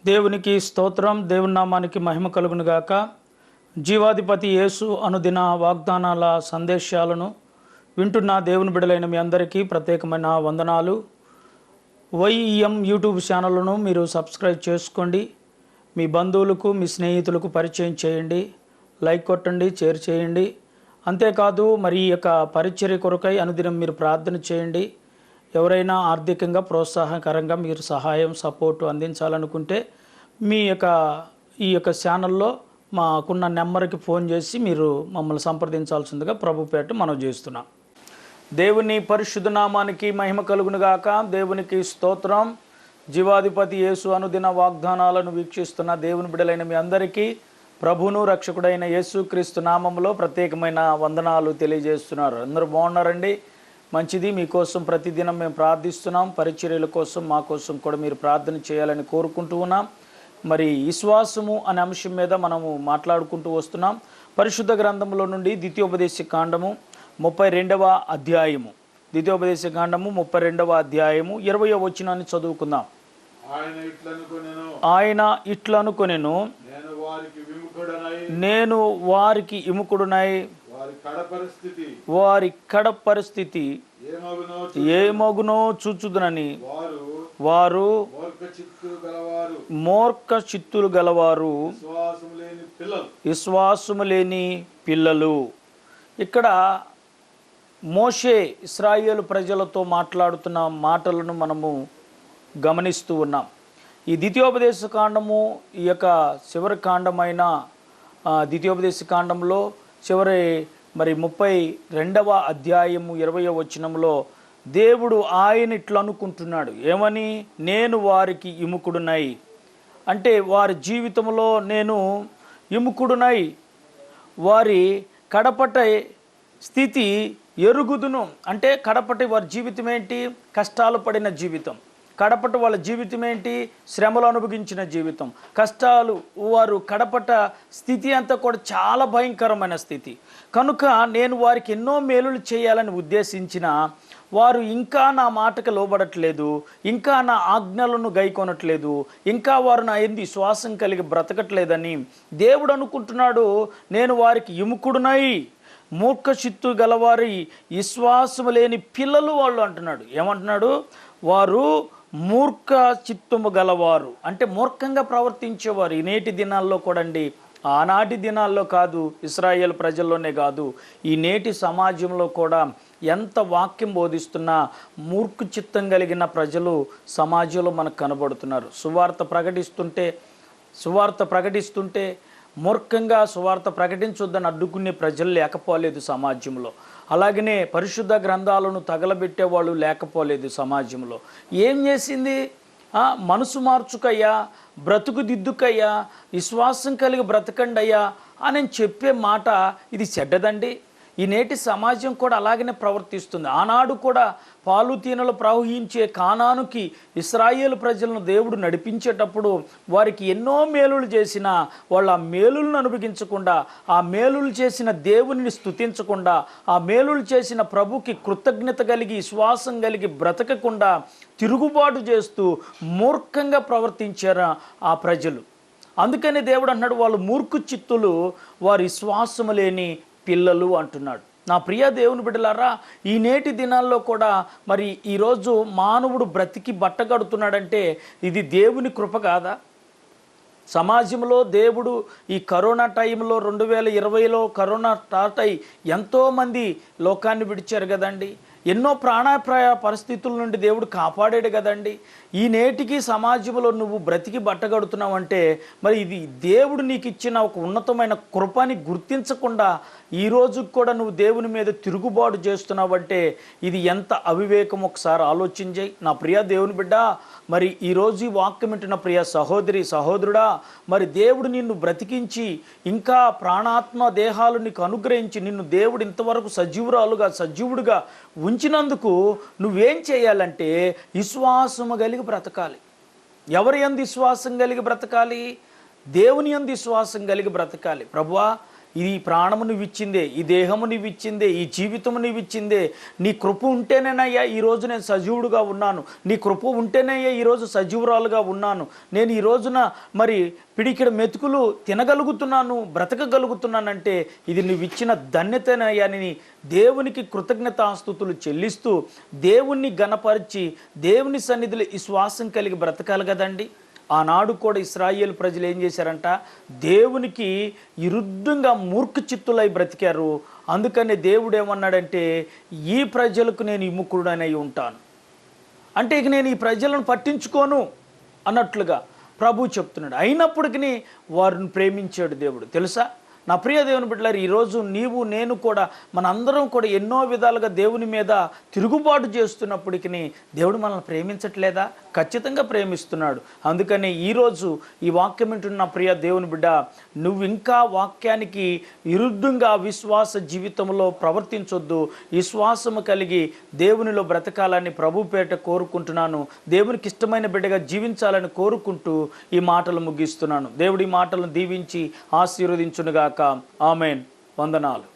దేవునికి స్తోత్రం. దేవుని నామానికి మహిమ కలుగును గాక. జీవాధిపతి యేసు అనుదిన వాగ్దానాల సందేశాలను వింటున్న దేవుని బిడలైన మీ అందరికీ ప్రత్యేకమైన వందనాలు. వైఈఎం యూట్యూబ్ ఛానల్ను మీరు సబ్స్క్రైబ్ చేసుకోండి. మీ బంధువులకు మీ స్నేహితులకు పరిచయం చేయండి. లైక్ కొట్టండి, షేర్ చేయండి. అంతేకాదు మరి ఈ యొక్క పరిచర్య కొరకై అనుదినం మీరు ప్రార్థన చేయండి. ఎవరైనా ఆర్థికంగా ప్రోత్సాహకరంగా మీరు సహాయం సపోర్టు అందించాలనుకుంటే ఈ యొక్క ఛానల్లో మాకున్న నెంబర్కి ఫోన్ చేసి మీరు మమ్మల్ని సంప్రదించాల్సిందిగా ప్రభుపేట మనం చేస్తున్నాం. దేవుని పరిశుద్ధ నామానికి మహిమ కలుగునుగాక. దేవునికి స్తోత్రం. జీవాధిపతి యేసు అనుదిన వాగ్దానాలను వీక్షిస్తున్న దేవుని బిడలైన మీ అందరికీ ప్రభువును రక్షకుడైన యేసుక్రీస్తు నామంలో ప్రత్యేకమైన వందనాలు తెలియజేస్తున్నారు. అందరూ బాగున్నారండి? మంచిది. మీకోసం ప్రతిదినం మేము ప్రార్థిస్తున్నాం. పరిచర్యల కోసం మా కోసం కూడా మీరు ప్రార్థన చేయాలని కోరుకుంటూ ఉన్నాం. మరి విశ్వాసము అనే అంశం మీద మనము మాట్లాడుకుంటూ వస్తున్నాం. పరిశుద్ధ గ్రంథంలో నుండి ద్వితీయోపదేశ కాండము 32వ అధ్యాయము 32వ అధ్యాయము 20వ వచనాన్ని చదువుకుందాం. ఆయన ఇట్లనుకొనెను, నేను వారికి విముఖుడనై వారి కడ పరిస్థితి ఏమగునో చూచుదునని వారు మూర్ఖ చిత్తులు గలవారు, విశ్వాసము లేని పిల్లలు. ఇక్కడ మోషే ఇశ్రాయేలు ప్రజలతో మాట్లాడుతున్న మాటలను మనము గమనిస్తూ ఉన్నాం. ఈ ద్వితీయోపదేశ కాండము ఈ యొక్క చివరి కాండమైన ద్వితీయోపదేశ కాండంలో చివరి 32వ అధ్యాయము 20వ వచనంలో దేవుడు ఆయన ఇట్లా అనుకుంటున్నాడు. ఏమని? నేను వారికి విముఖుడునై, అంటే వారి జీవితంలో నేను విముఖుడునై వారి కడపటి స్థితి ఎరుగుదును. అంటే కడపటి వారి జీవితం ఏంటి? కష్టాలు పడిన జీవితం. కడపట వాళ్ళ జీవితం ఏంటి? శ్రమలు అనుభవించిన జీవితం, కష్టాలు. వారు కడపట స్థితి అంతా కూడా చాలా భయంకరమైన స్థితి. కనుక నేను వారికి ఎన్నో మేలులు చేయాలని ఉద్దేశించిన వారు ఇంకా నా మాటకు లోబడట్లేదు, ఇంకా నా ఆజ్ఞలను గైకొనట్లేదు, ఇంకా వారు నా ఎందు విశ్వాసం కలిగి బ్రతకట్లేదని దేవుడు అనుకుంటున్నాడు. నేను వారికి విముఖుడునై మూర్ఖ చిత్తు గలవారి, విశ్వాసము లేని పిల్లలు వాళ్ళు అంటున్నాడు. ఏమంటున్నాడు? వారు మూర్ఖ చిత్తము గలవారు, అంటే మూర్ఖంగా ప్రవర్తించేవారు. ఈ నేటి దినాల్లో కూడా అండి, ఆనాటి దినాల్లో కాదు, ఇశ్రాయేల్ ప్రజల్లోనే కాదు, ఈ నేటి సమాజంలో కూడా ఎంత వాక్యం బోధిస్తున్నా మూర్ఖ చిత్తం కలిగిన ప్రజలు సమాజంలో మనకు కనబడుతున్నారు. సువార్త ప్రకటిస్తుంటే మూర్ఖంగా సువార్త ప్రకటించొద్దని అడ్డుకునే ప్రజలు లేకపోలేదు సమాజంలో. అలాగనే పరిశుద్ధ గ్రంథాలను తగలబెట్టే వాళ్ళు లేకపోలేదు సమాజంలో. ఏం చేసింది? మనసు మార్చుకయ్యా, బ్రతుకు దిద్దుకయ్యా, విశ్వాసం కలిగి బ్రతకండి అయ్యా అని చెప్పే మాట ఇది చెడ్డదండి. ఈ నేటి సమాజం కూడా అలాగనే ప్రవర్తిస్తుంది. ఆనాడు కూడా పాలు తేనెలు ప్రవహించే కానానుకి ఇశ్రాయేలు ప్రజలను దేవుడు నడిపించేటప్పుడు వారికి ఎన్నో మేలులు చేసినా వాళ్ళు ఆ మేలులను అనుభవించకుండా, ఆ మేలులు చేసిన దేవునిని స్తుతించకుండా, ఆ మేలులు చేసిన ప్రభుకి కృతజ్ఞత కలిగి విశ్వాసం కలిగి బ్రతకకుండా తిరుగుబాటు చేస్తూ మూర్ఖంగా ప్రవర్తించారు ఆ ప్రజలు. అందుకని దేవుడు అన్నాడు, వాళ్ళు మూర్ఖ చిత్తులు, వారి విశ్వాసము లేని పిల్లలు అంటున్నాడు. నా ప్రియ దేవుని బిడ్డలారా, ఈ నేటి దినాల్లో కూడా మరి ఈరోజు మానవుడు బ్రతికి బట్టగడుతున్నాడంటే ఇది దేవుని కృప కాదా? సమాజంలో దేవుడు ఈ కరోనా టైంలో 2020లో కరోనా స్టార్ట్ అయ్యి ఎంతోమంది లోకాన్ని విడిచారు కదండి. ఎన్నో ప్రాణాపాయ పరిస్థితుల నుండి దేవుడు కాపాడాడు కదండి. ఈ నేటికి సమాజంలో నువ్వు బ్రతికి బట్టగడుతున్నావు అంటే మరి ఇది దేవుడు నీకు ఇచ్చిన ఒక ఉన్నతమైన కృపని గుర్తించకుండా ఈ రోజు కూడా నువ్వు దేవుని మీద తిరుగుబాటు చేస్తున్నావంటే ఇది ఎంత అవివేకం, ఒకసారి ఆలోచించేయి. నా ప్రియ దేవుని బిడ్డ, మరి ఈరోజు ఈ వాక్యం వింటున్న ప్రియ సహోదరి సహోదరుడా, మరి దేవుడు నిన్ను బ్రతికించి ఇంకా ప్రాణాత్మ దేహాలు నీకు అనుగ్రహించి నిన్ను దేవుడు ఇంతవరకు సజీవుడిగా ఉంచినందుకు నువ్వేం చేయాలంటే విశ్వాసము కలిగి బ్రతకాలి. ఎవరి యందు విశ్వాసం కలిగి బ్రతకాలి? దేవుని యందు విశ్వాసం కలిగి బ్రతకాలి. ప్రభువా, ఈ ప్రాణము నువ్వు ఇచ్చిందే, ఈ దేహము నువ్వు ఇచ్చిందే, ఈ జీవితము నువ్వు ఇచ్చిందే. నీ కృప ఉంటేనేనయ్యా ఈరోజు నేను సజీవుడుగా ఉన్నాను. నీ కృప ఉంటేనయ్యా ఈరోజు సజీవురాలుగా ఉన్నాను. నేను ఈ రోజున మరి పిడికిడ మెతుకులు తినగలుగుతున్నాను, బ్రతకగలుగుతున్నానంటే ఇది నువ్వు ఇచ్చిన ధన్యతనయ్యాని దేవునికి కృతజ్ఞతాస్తుతులు చెల్లిస్తూ దేవుణ్ణి గణపరిచి దేవుని సన్నిధిలో విశ్వాసం కలిగి బ్రతకాలి కదండి. ఆనాడు కూడా ఇశ్రాయేలు ప్రజలు ఏం చేశారంట, దేవునికి విరుద్ధంగా మూర్ఖ చిత్తులై బ్రతికారు. అందుకని దేవుడు ఏమన్నాడంటే, ఈ ప్రజలకు నేను విముఖుడనై ఉంటాను అంటే ఇక నేను ఈ ప్రజలను పట్టించుకోను అన్నట్లుగా ప్రభు చెప్తున్నాడు. అయినప్పటికీ వారిని ప్రేమించాడు దేవుడు. తెలుసా నా ప్రియ దేవుని బిడ్డలారా, ఈరోజు నీవు నేను కూడా మనందరం కూడా ఎన్నో విధాలుగా దేవుని మీద తిరుగుబాటు చేస్తున్నప్పటికీ దేవుడు మనల్ని ప్రేమించట్లేదా? ఖచ్చితంగా ప్రేమిస్తున్నాడు. అందుకని ఈరోజు ఈ వాక్యం వింటున్న ప్రియ దేవుని బిడ్డ, నువ్వు ఇంకా వాక్యానికి విరుద్ధంగా విశ్వాస జీవితంలో ప్రవర్తించొద్దు. విశ్వాసము కలిగి దేవునిలో బ్రతకాలని ప్రభు పేట కోరుకుంటున్నాను. దేవునికి ఇష్టమైన బిడ్డగా జీవించాలని కోరుకుంటూ ఈ మాటలు ముగిస్తున్నాను. దేవుడి మాటలను దీవించి ఆశీర్వదించునుగా. ఆమేన్. వందనాలు.